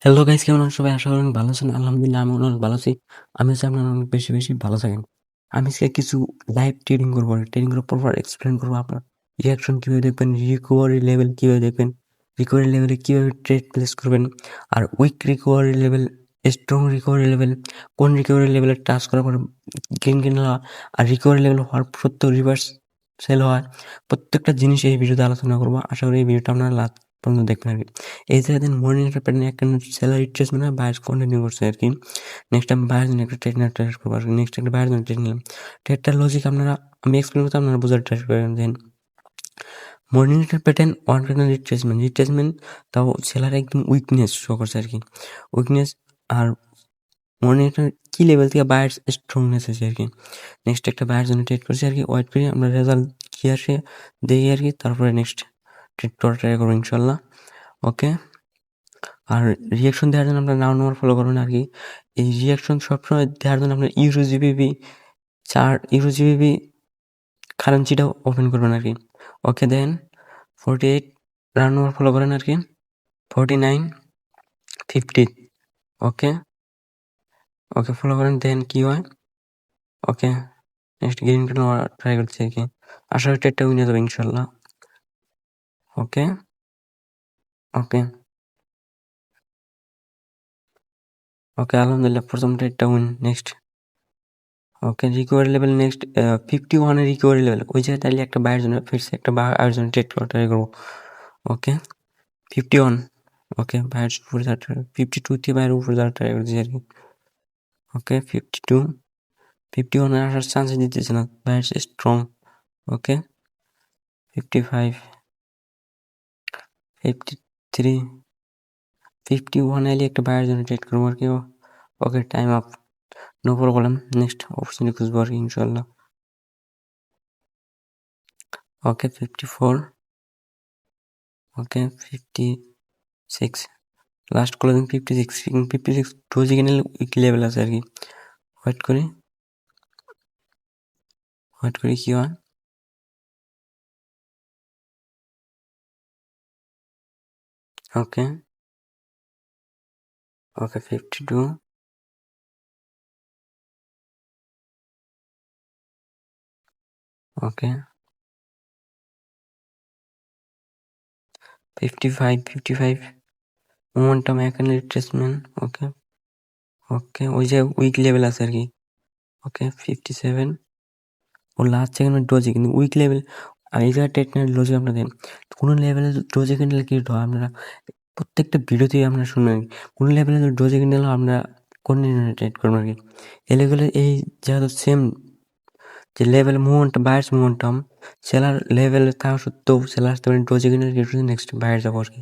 Hello guys, কেমন আছেন সবাই? আশা করি অনেক ভালো আছেন। আলহামদুলিল্লাহ আমি অনেক ভালো আছি। আমি চাই আপনারা অনেক বেশি, বেশি ভালো থাকেন। আমি আজকে কিছু লাইভ ট্রেডিং করবো। ট্রেডিং করার পর এক্সপ্লেইন করবো আপনার রিঅ্যাকশন কিভাবে দেখবেন, রিকভারি লেভেল কিভাবে দেখবেন, রিকভারি লেভেলে কিভাবে ট্রেড প্লেস করবেন, আর weak recovery level, strong recovery level, কোন রিকভারি লেভেলে টাচ করার পর গেইন হওয়া, আর রিকভারি লেভেল হওয়ার সত্ত্বেও রিভার্স সেল হয়। প্রত্যেকটা জিনিস এই ভিডিওতে আলোচনা করবো। আশা করি এই ভিডিওটা আপনারা লাস্ট পর্যন্ত দেখবেন আর কি। এই যে দিন মর্নিং একটা প্যাটার্ন একটা স্যালারি ট্রেসমেন্ট হয় বায়ার্স কন্টিনিউ করছে আর কি। নেক্সট আমি বায়ার জন্য একটা ট্রেড করবো আর নেক্সট একটা বায়ার জন্য ট্রেড নিলাম। ট্রেডটার লজিক আপনারা আমি এক্সপ্লেন করতে আপনারা বোঝার ট্রাই করেন। দেন মর্নিং একটা প্যাটার্ন ওয়ান প্যাটার্ন রিট্রেসমেন্ট তাও সেলার একদম উইকনেস শো করছে আর কি। উইকনেস আর মর্নিং একটা কি লেভেল থেকে বায়ার্স স্ট্রংনেস আছে আর কি। নেক্সট একটা বায়ার জন্য ট্রেড করছি আর কি। ওয়েট করি আমরা রেজাল্ট কি আসে দেখি আর কি, তারপরে নেক্সট ট্রেড করার ট্রাই করবো ইনশাল্লাহ। ওকে, আর রিয়াকশন দেওয়ার জন্য আপনার নাম্বার ফলো করবেন আর কি। এই রিয়াকশন সবসময় দেওয়ার জন্য আপনার ইউরো জিবিপি কারেন্সিটাও ওপেন করবেন আর কি। ওকে, দেন 48 রাউন্ড নাম্বার ফলো করেন আর কি। 49 50 ওকে ওকে ফলো করেন। দেন কি হয়, ওকে নেক্সট গ্রিন ট্রাই করছি আর কি। আশা করি ট্রেডটা উইনে যাবে ইনশাল্লাহ। ওকে ওকে ওকে আলহামদুলিল্লাহ প্রথম ট্রেডটা win. Next okay recovery level next 51 recovery level ওই জায়গায় তাহলে একটা বাইরের জন্য ফিরছে একটা বাইরের জন্য ট্রেড করা ট্রাই করবো। ওকে 51 ওকে বাইরের উপরে 52 থেকে বাইরের উপরে যাওয়ার ট্রাই করছি আর কি। ওকে 51 আসার চান্স দিতেছে না, বাইরের স্ট্রং। ওকে 55 53 51 এলে একটা বাইরের জন্য ট্রেড করবো আর কি। Okay time up, no problem. Next opportunity খুঁজবো আর কি ইনশাল্লাহ। Okay 54 okay 56 last closing 56 doji কিনে উইক লেভেল আছে আর কি। ওয়েট করি কি হয়। ওকে 52 ওকে 55 মোমেন্টাম এখানে রিট্রেসমেন্ট। ওকে ওই যে উইক লেভেল আছে আর কি। ওকে 57 ও লাস্ট সেকেন্ড ডোজে কিন্তু উইক লেভেল। আর এই জায়গায় টেকনিক্যাল লজিক আপনাদের কোনো লেভেলে ডোজে কিনলে কি হয় আপনারা প্রত্যেকটা ভিডিওতেই আপনারা শুনবেন। কোনো লেভেলে ডোজে কিনলে আপনারা কন্টিনিউ ট্রেড করবেন আর কি। এই লেভেলে এই যেহেতু সেম যে লেভেল বায়ার্স মোমেন্টাম সেলার লেভেলে থাকা সত্ত্বেও সেলার আসতে পারেন ডোজে কিনে নেক্সট বায়ার যাবো আর কি।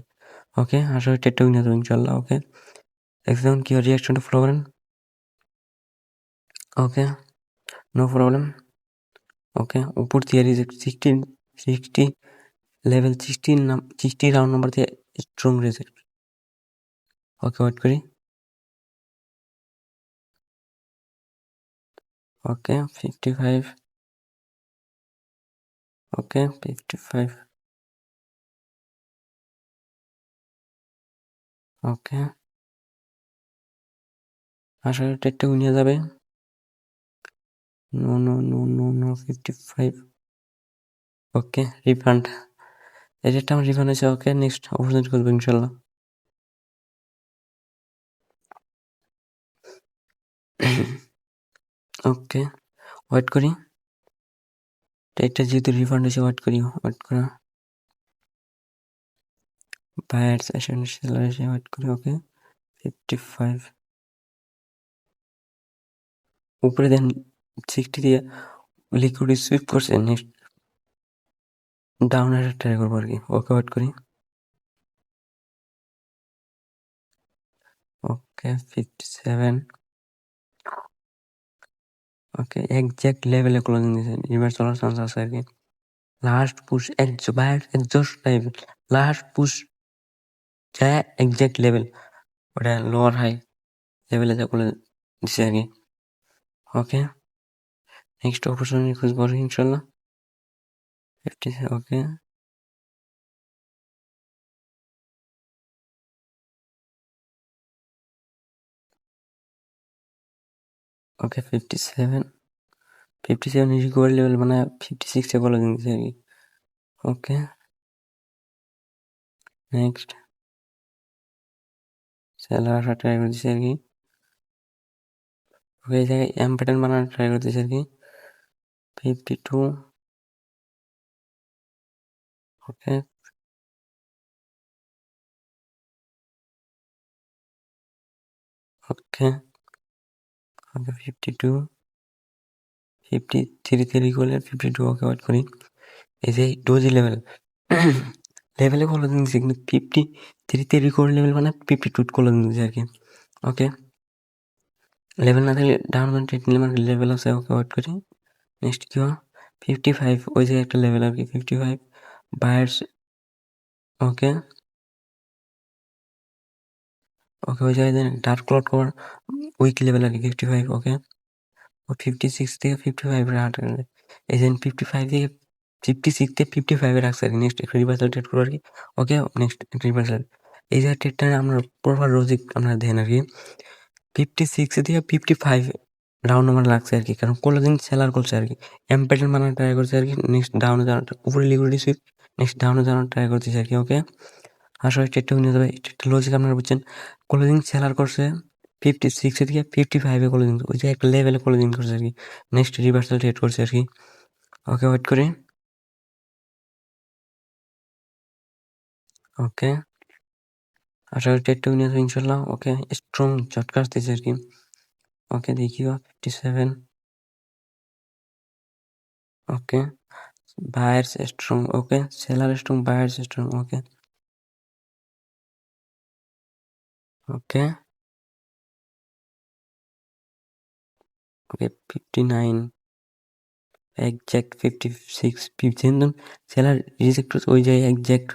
ওকে আশা করি ট্রেডটা কিনে যাবো ইনশাল্লাহ। ওকে একদম কি রিয়াকশনটা ফলো করেন। Okay no problem. ওকে উপর দিয়ে রিজেক্ট 60 লেভেল 60 রাউন্ড নাম্বার দিয়ে স্ট্রং রিজেক্ট। ওকে ওয়েট করি। ওকে 55 ওকে 55 ওকে আশা করি ট্রেডটা উইনে যাবে। নো 55 ওকে রিফান্ড। এই রেটটা আমার রিফান্ড হয়েছে। ওকে নেক্সট অপরচুনিটি করবো ইনশাল্লাহ। ওকে ওয়েট করি। ট্রেডটা যেহেতু রিফান্ড হয়েছে ওয়েট করা বায়ার্স সেলার এসে ওয়েট করি। ওকে 55 উপরে দেন 60 দিয়ে লিকুইড সুইপ করছে। নেক্সট ডাউন এর ট্রাই করবো আর কি। ওকে ওয়েট করি। ওকে 57 ওকে একজ্যাক্ট লেভেলে ক্লোজিং দিয়েছে, রিভার্স চলার চান্স আছে আর কি। Last push exhaust level last push যায় একজ্যাক্ট লেভেল ওটা লোয়ার হাই লেভেলে যা করে দিছে আর কি। ওকে নেক্সট অপরচুনিটি খুঁজবো আর কি ইনশাল্লাহ। 50 ওকে ওকে 57 রিকভারি লেভেল মানে 56 এ বলে দিতেছে আর কি। ওকে নেক্সট সেলার আসা ট্রাই করতেছি আর কি। ওকে এই জায়গায় এম প্যাটার্ন বানানো ট্রাই করতেছি আর কি। 52 ওকে ওকে ওকে 52 53 তে রিকভারি 52 ওকে ওয়েট করি। এই যে ডোজি লেভেল লেভেলে বলে দিতেছে কিন্তু 53 তে রিকভারি লেভেল মানে 52 করে দিতেছে আর কি। ওকে লেভেল না থাকলে ডাউন ট্রেড নিলে মানে লেভেল আছে ওকে ওয়েট করি। নেক্সট কি হয় 55 ওই যে একটা লেভেল আর কি 55 বায়ার্স ওকে ওকে ওই জায়গায় then dark cloud cover weak level আর কি 55 ওকে ও 56 থেকে 55 এর হাঁটা এই যে 55 থেকে 56 থেকে 55 এ রাখছে আর কি। নেক্সট একটা রিভার্সাল ট্রেড করবো আর কি। ওকে নেক্সট রিভার্সাল এই যে ট্রেডটা আমরা প্রপার লজিক আমরা দেন আর কি 56 থেকে 55 রাউন্ড আমার লাগছে আর কি। কারণ কোনোদিন সেলার করছে আর কি এম্পেটেল মানার ট্রাই করছে আর কি। নেক্সট ডাউনে যাওয়ার উপরে লিকুইডিটি সুইপ নেক্সট ডাউনে যাওয়ার ট্রাই করতেছে আর কি। ওকে আসলে ট্রেডটা নিয়ে যাবে ট্রেডটা লজিক আপনারা বুঝছেন। কোনোদিন সেলার করছে 56 থেকে 55 এ কোনোদিন ওই যে একটা লেভেলে কোনোদিন করছে আর কি। নেক্সট রিভার্সাল ট্রেড করছে আর কি। ওকে ওয়েট করি ওকে আসলে ট্রেডটা নিয়ে যাবে ইনশাল্লাহ। ওকে স্ট্রং ঝটকা আসতেছে আর কি। ওকে দেখি 57 ওকে buyers strong okay seller strong buyers strong okay okay 59 exact 56 যেহেতু সেলার রিজেক্ট করছে ওই জায়গায় exact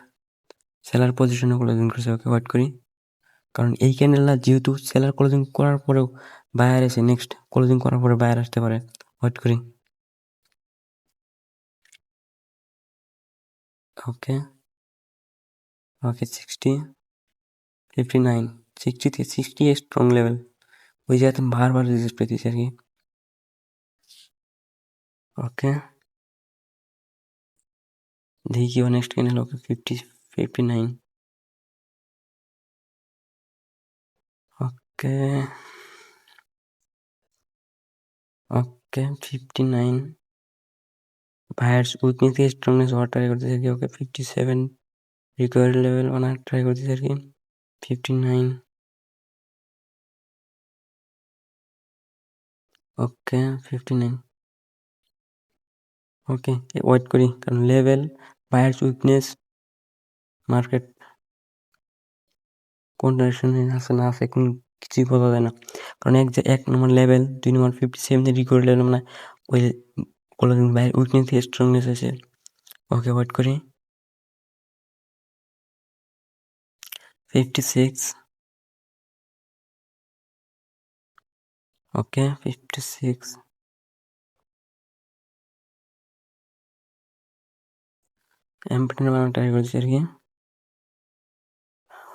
সেলার পজিশনে ক্লোজিং করছে। ওকে ওয়েট করি কারণ এই ক্যান্ডেলটা যেহেতু সেলার ক্লোজিং করার পরেও বায়ার এসে নেক্সট ক্লোজিং করার পরে বায়ার আসতে পারে। ওয়েট করি ওকে ওকে 60 59 60 থেকে 60 স্ট্রং লেভেল ওই জায়গাতে বারবার রিজেক্ট পেতেছি আর কি। ওকে দেখি কি নেক্সট ক্যান্ডেল ওকে 59 ওকে ওকে 59 বায়ার্স উইকনেস থেকে স্ট্রংনেস হওয়ার ট্রাই করতেছে আর কি। ওকে 57 রিকভারি লেভেল বানার ট্রাই করতেছে আর কি। 59 ওকে 59 ওকে ওয়েট করি কারণ লেভেল বায়ার্স উইকনেস মার্কেট কোন ডাইরেকশনে আছে না আছে কোন কিছুই বোঝা যায় না। কারণ এক নম্বর লেভেল 2 নম্বর 57 রিকভারি লেভেল মানে ওই কোনোদিন বায়ার উইকনেস থেকে স্ট্রংনেস আছে। ওকে ওয়েট করি 56 ওকে 56 এমপ্লেন বানানোর ট্রাই করছি আর কি।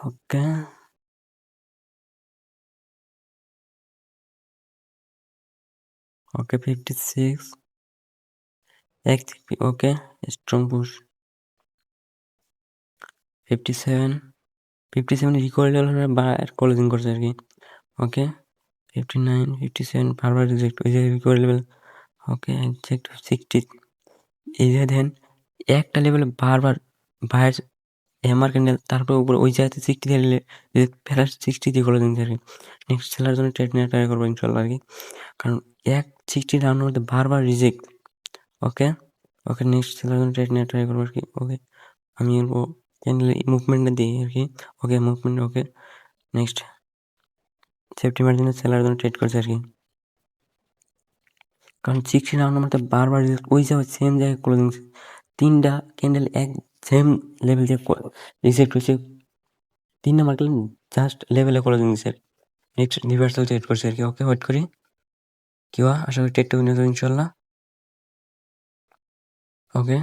Okay okay 56 XP okay strong push 57 recovery level buyer closing করছে আর কি। ওকে 59 57 বারবার রিজেক্ট ওই যে রিকভারি লেভেল ওকে এক্সাক্ট 60 এই যে দেন একটা লেভেলে বারবার বায়ার হ্যামার ক্যান্ডেল তারপর উপরে ওই জায়গাতে 60 দিয়ে ফেরার 60 দিয়ে ক্লোজিং আর কি। নেক্সট সেলার জন্য ট্রেড নিয়ে ট্রাই করবো ইনশাল্লাহ আর কি। কারণ 60 রাউন্ডের মধ্যে বারবার রিজেক্ট। ওকে ওকে নেক্সট সেলার জন্য ট্রেড নিয়ে ট্রাই করবো আর কি। ওকে আমি ক্যান্ডেল মুভমেন্টটা দিই আর কি। Okay movement okay next safety মার্জিনে সেলার জন্য ট্রেড করছে আর কি। কারণ 60 রাউন্ডের মধ্যে বারবার ওই জায়গায় সেম জায়গায় ক্লোজিং 3টা ক্যান্ডেল এক সেম লেভেল দিয়ে রিজেক্ট হয়েছে। 3 নাম্বার ক্যান্ডেল জাস্ট লেভেলে ক্লোজিং দিচ্ছে নেক্সট রিভার্সাল ট্রেড করছে আর কি। ওকে ওয়েট করি কি হয় আশা করি ট্রেডটা উইন হবে ইনশাল্লাহ। ওকে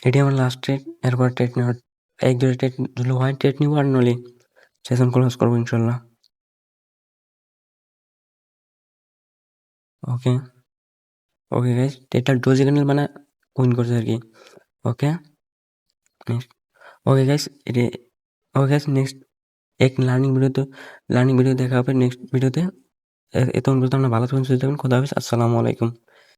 এটি আমার লাস্ট ট্রেড এরপর ট্রেড নেওয়ার 1-2 ট্রেড যদি হয় ট্রেড নিবো আর নলে সেশন ক্লোজ করবো ইনশাল্লাহ। ওকে, ওকে গাইস, এটা ডোজি ক্যান্ডেল মানে উইন করছে আর কি। Okay next, okay guys, okay guys next এক লার্নিং ভিডিও দেখা হবে নেক্সট ভিডিওতে। এতক্ষণ পর্যন্ত আমরা ভালো থাকুন, সুস্থ থাকুন, খোদা হাফেজ, আসসালামু আলাইকুম।